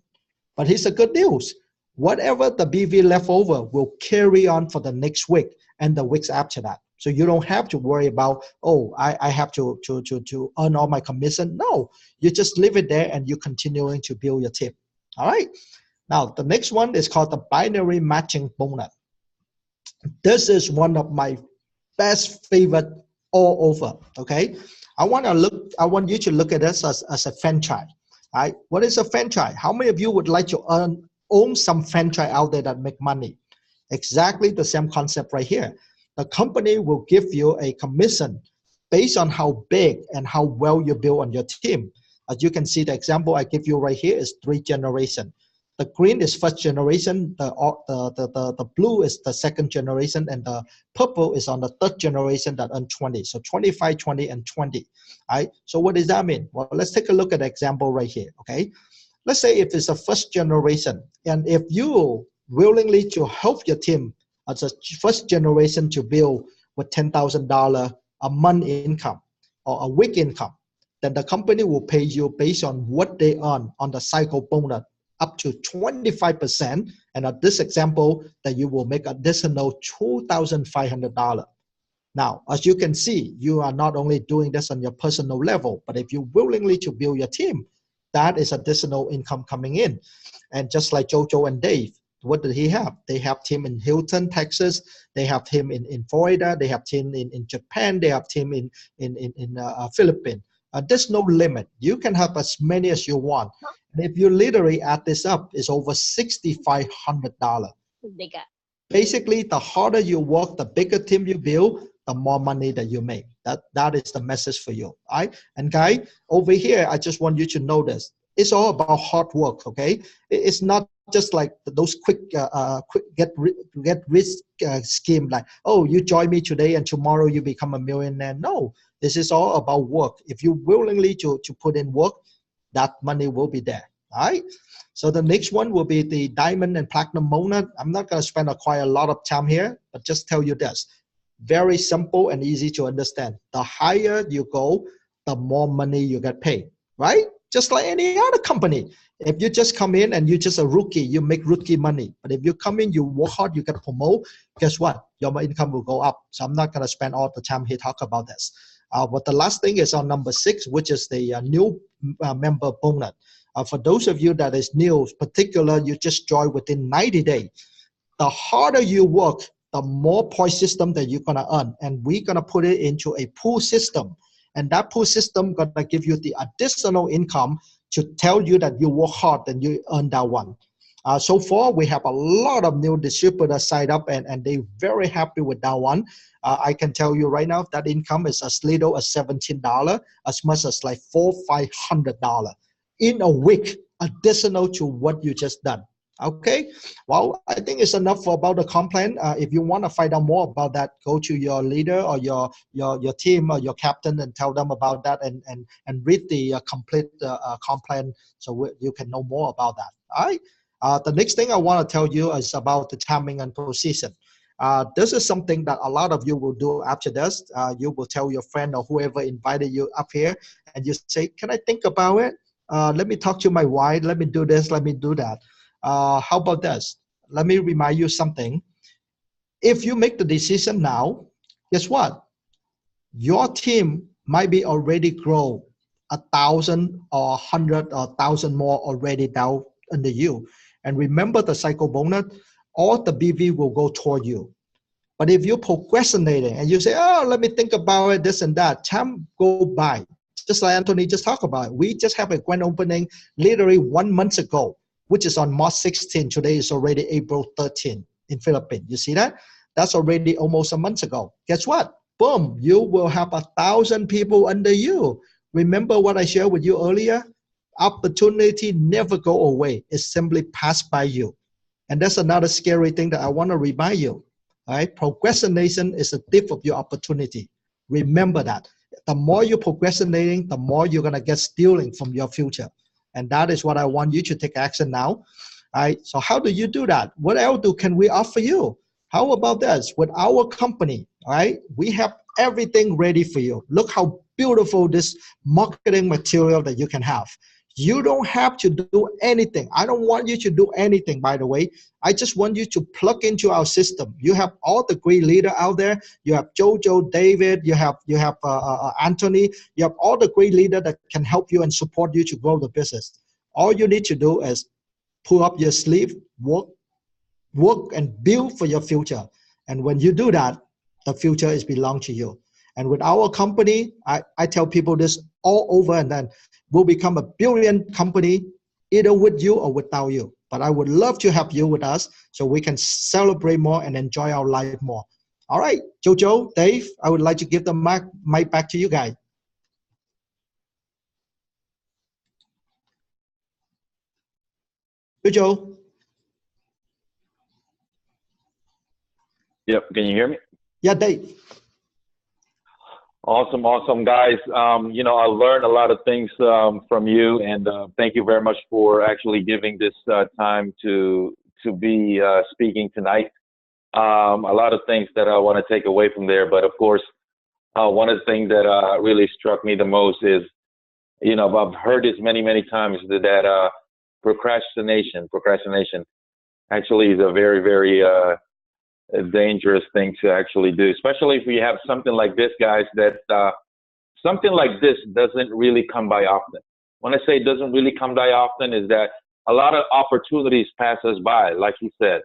But here's the good news. Whatever the BV left over will carry on for the next week and the weeks after that. So you don't have to worry about, oh, I have to earn all my commission. No, you just leave it there and you're continuing to build your team. All right. Now, the next one is called the binary matching bonus. This is one of my best favorite all over. Okay, I want you to look at this as a franchise. Right? What is a franchise? How many of you would like to own some franchise out there that make money? Exactly the same concept right here. The company will give you a commission based on how big and how well you build on your team. As you can see, the example I give you right here is 3 generations. The green is first generation, the blue is the second generation, and the purple is on the third generation that earn 20. So 25, 20, and 20. Right? So what does that mean? Well, let's take a look at the example right here. Okay, let's say if it's a first generation, and if you willingly to help your team as a first generation to build with $10,000 a month income or a week income, then the company will pay you based on what they earn on the cycle bonus up to 25%. And at this example, that you will make additional $2,500. Now, as you can see, you are not only doing this on your personal level, but if you willingly to build your team, that is additional income coming in. And just like Jojo and Dave, what did he have? They have team in Houston, Texas. They have team in Florida. They have team in Japan. They have team in Philippines. There's no limit. You can have as many as you want. And if you literally add this up, it's over $6,500. Basically, the harder you work, the bigger team you build, the more money that you make. That is the message for you. Right? And guy, over here, I just want you to know this. It's all about hard work, okay? It's not just like those quick get rich scheme like, oh, you join me today and tomorrow you become a millionaire. No, this is all about work. If you willingly to put in work, that money will be there, all right? So the next one will be the diamond and platinum bonus. I'm not going to spend quite a lot of time here, but just tell you this. Very simple and easy to understand. The higher you go, the more money you get paid, right? Just like any other company. If you just come in and you're just a rookie, you make rookie money. But if you come in, you work hard, you get promoted, guess what? Your income will go up. So I'm not going to spend all the time here talk about this. But the last thing is on number 6, which is the new member bonus. For those of you that is new, particular, you just joined within 90 days. The harder you work, the more point system that you're going to earn. And we're going to put it into a pool system. And that pool system going to give you the additional income to tell you that you work hard and you earn that one. So far, we have a lot of new distributors signed up and they're very happy with that one. I can tell you right now that income is as little as $17, as much as like $400-500 in a week, additional to what you just done. Okay, well, I think it's enough about the comp plan. If you want to find out more about that, go to your leader or your team or your captain and tell them about that and read the complete comp plan so you can know more about that. All right. The next thing I want to tell you is about the timing and position. This is something that a lot of you will do after this. You will tell your friend or whoever invited you up here and you say, can I think about it? Let me talk to my wife. Let me do this. Let me do that. How about this? Let me remind you something. If you make the decision now, guess what? Your team might be already grow 1,000 or 100 or 1,000 more already down under you. And remember the cycle bonus, all the BV will go toward you. But if you're procrastinating and you say, oh, let me think about it, this and that, time go by. Just like Anthony just talked about, we just have a grand opening literally 1 month ago, which is on March 16. Today is already April 13 in Philippines. You see that? That's already almost a month ago. Guess what? Boom, you will have 1,000 people under you. Remember what I shared with you earlier? Opportunity never go away. It simply pass by you. And that's another scary thing that I want to remind you. All right? Procrastination is a thief of your opportunity. Remember that. The more you're procrastinating, the more you're going to get stealing from your future. And that is what I want you to take action now. All right? So how do you do that? What else can we offer you? How about this? With our company, all right, we have everything ready for you. Look how beautiful this marketing material that you can have. You don't have to do anything. I don't want you to do anything, by the way. I just want you to plug into our system. You have all the great leaders out there. You have Jojo, David, you have Anthony. You have all the great leaders that can help you and support you to grow the business. All you need to do is pull up your sleeve, work and build for your future. And when you do that, the future is belong to you. And with our company, I tell people this all over, and then we'll become a billion company either with you or without you. But I would love to have you with us so we can celebrate more and enjoy our life more. All right, Jojo, Dave, I would like to give the mic back to you guys. Jojo. Yep. Can you hear me? Yeah, Dave. Awesome, guys. I learned a lot of things from you, and thank you very much for actually giving this time to be speaking tonight. A lot of things that I want to take away from there, but of course, one of the things that really struck me the most is, I've heard this many times that procrastination actually is a very, very a dangerous thing to actually do, especially if we have something like this, guys, that something like this doesn't really come by often. When I say it doesn't really come by often, is that a lot of opportunities pass us by, like you said.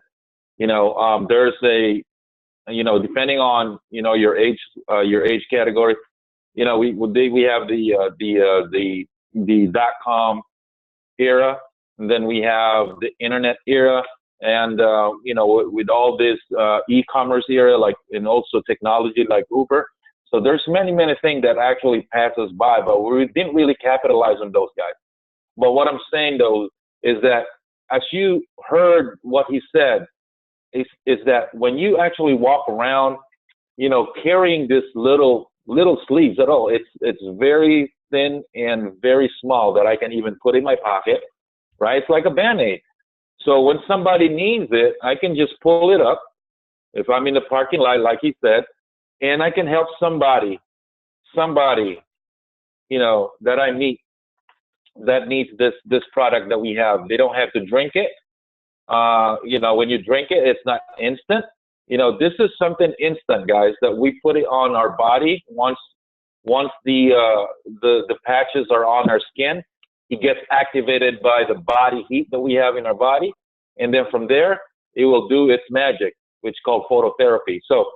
There's a, depending on, your age category, we have the .com era, and then we have the internet era. And, with all this e-commerce era, and also technology like Uber. So there's many things that actually pass us by, but we didn't really capitalize on those guys. But what I'm saying, though, is that as you heard what he said, is that when you actually walk around, carrying this little sleeves at all, it's very thin and very small that I can even put in my pocket, right? It's like a Band-Aid. So when somebody needs it, I can just pull it up if I'm in the parking lot, like he said, and I can help somebody, that I meet that needs this product that we have. They don't have to drink it. When you drink it, it's not instant. This is something instant, guys, that we put it on our body. Once the patches are on our skin, it gets activated by the body heat that we have in our body. And then from there, it will do its magic, which is called phototherapy. So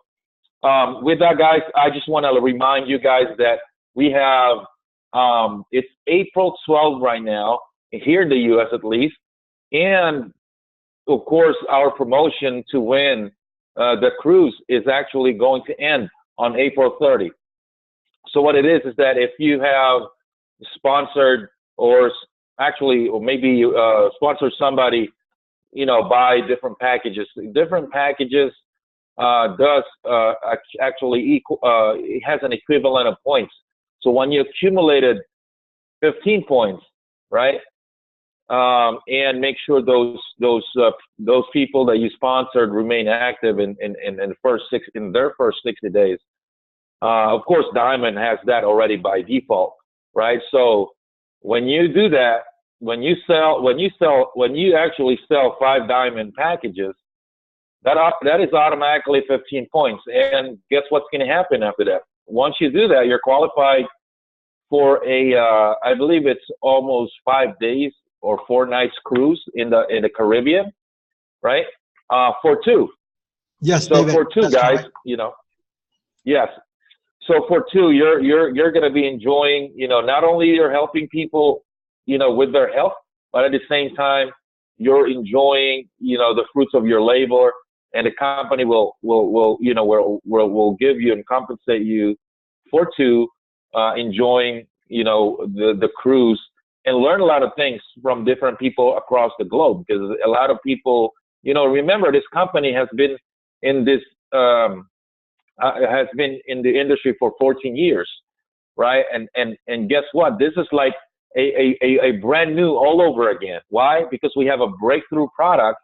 with that, guys, I just want to remind you guys that we have, it's April 12th right now, here in the U.S. at least. And, of course, our promotion to win the cruise is actually going to end on April 30. So what it is that if you have sponsored or maybe sponsor somebody, buy different packages. Different packages does actually equal. It has an equivalent of points. So when you accumulated 15 points, right, and make sure those people that you sponsored remain active in their first 60 days. Of course, Diamond has that already by default, right? So when you do that, when you actually sell 5 Diamond packages, that is automatically 15 points. And guess what's going to happen after that? Once you do that, you're qualified for I believe it's almost 5 days or 4 nights cruise in the Caribbean, right? For 2. Yes. So David, for 2 guys, correct. yes. So for 2, you're going to be enjoying, not only you're helping people, with their health, but at the same time, you're enjoying, the fruits of your labor, and the company will give you and compensate you for 2, enjoying, the cruise, and learn a lot of things from different people across the globe, because a lot of people, remember, this company has been in this, has been in the industry for 14 years, right? And guess what? This is like a brand new all over again. Why? Because we have a breakthrough product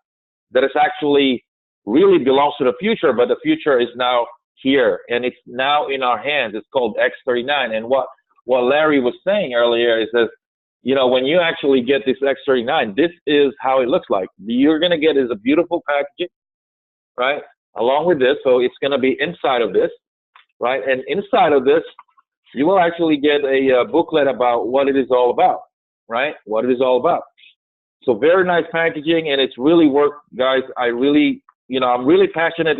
that is actually really belongs to the future, but the future is now here and it's now in our hands. It's called X39. And what Larry was saying earlier is that, when you actually get this X39, this is how it looks like. You're going to get is a beautiful packaging, right? Along with this. So it's going to be inside of this, right? And inside of this, you will actually get a booklet about what it is all about, right? What it is all about. So very nice packaging, and it's really worked, guys. I'm really passionate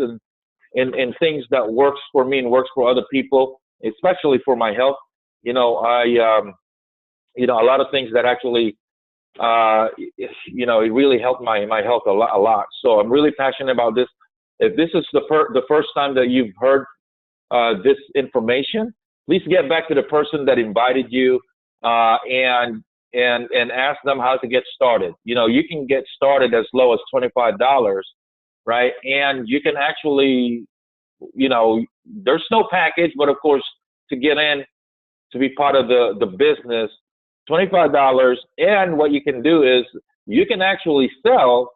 in things that works for me and works for other people. especially for my health. You know, a lot of things that actually, it really helped my health a lot. So I'm really passionate about this. If this is the first time that you've heard this information, please get back to the person that invited you and ask them how to get started. You know, you can get started as low as $25, right? And you can actually, there's no package, but of course, to get in, to be part of the business, $25. And what you can do is you can actually sell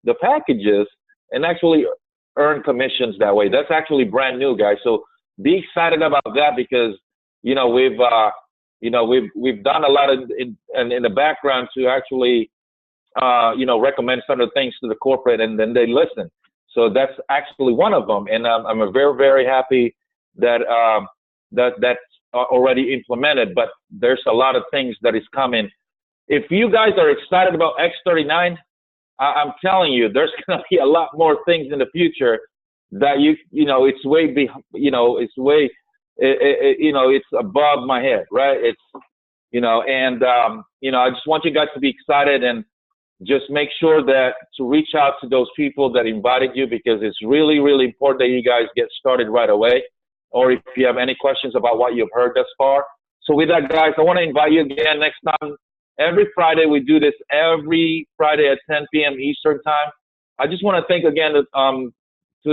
the packages and actually earn commissions that way. That's actually brand new, guys. So be excited about that, because we've done a lot of in the background to actually recommend some of the things to the corporate, and then they listen. So that's actually one of them, and I'm very, very happy that that's already implemented. But there's a lot of things that is coming. If you guys are excited about X39, I'm telling you, there's going to be a lot more things in the future that it's way it's above my head, right? It's I just want you guys to be excited, and just make sure that to reach out to those people that invited you, because it's really, really important that you guys get started right away. Or if you have any questions about what you've heard thus far. So with that, guys, I want to invite you again next time. Every Friday, we do this every Friday at 10 p.m. Eastern time. I just want to thank again to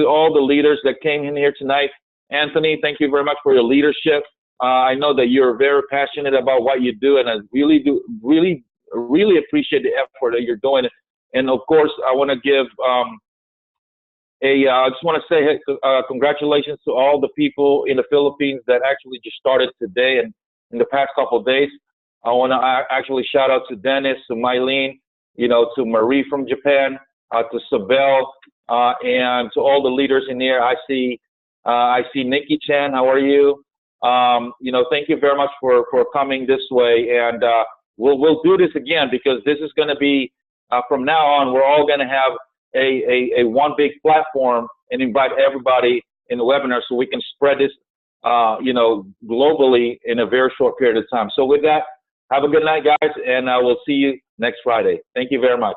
all the leaders that came in here tonight. Anthony, thank you very much for your leadership. I know that you're very passionate about what you do, and I really appreciate the effort that you're doing. And of course, I want to give I just want to say congratulations to all the people in the Philippines that actually just started today and in the past couple of days. I want to actually shout out to Dennis, to Mylene, to Marie from Japan, to Sabel, and to all the leaders in here. I see Nikki Chan. How are you? Thank you very much for coming this way, and we'll do this again, because this is going to be from now on. We're all going to have a one big platform and invite everybody in the webinar, so we can spread this globally in a very short period of time. So with that, have a good night, guys, and I will see you next Friday. Thank you very much.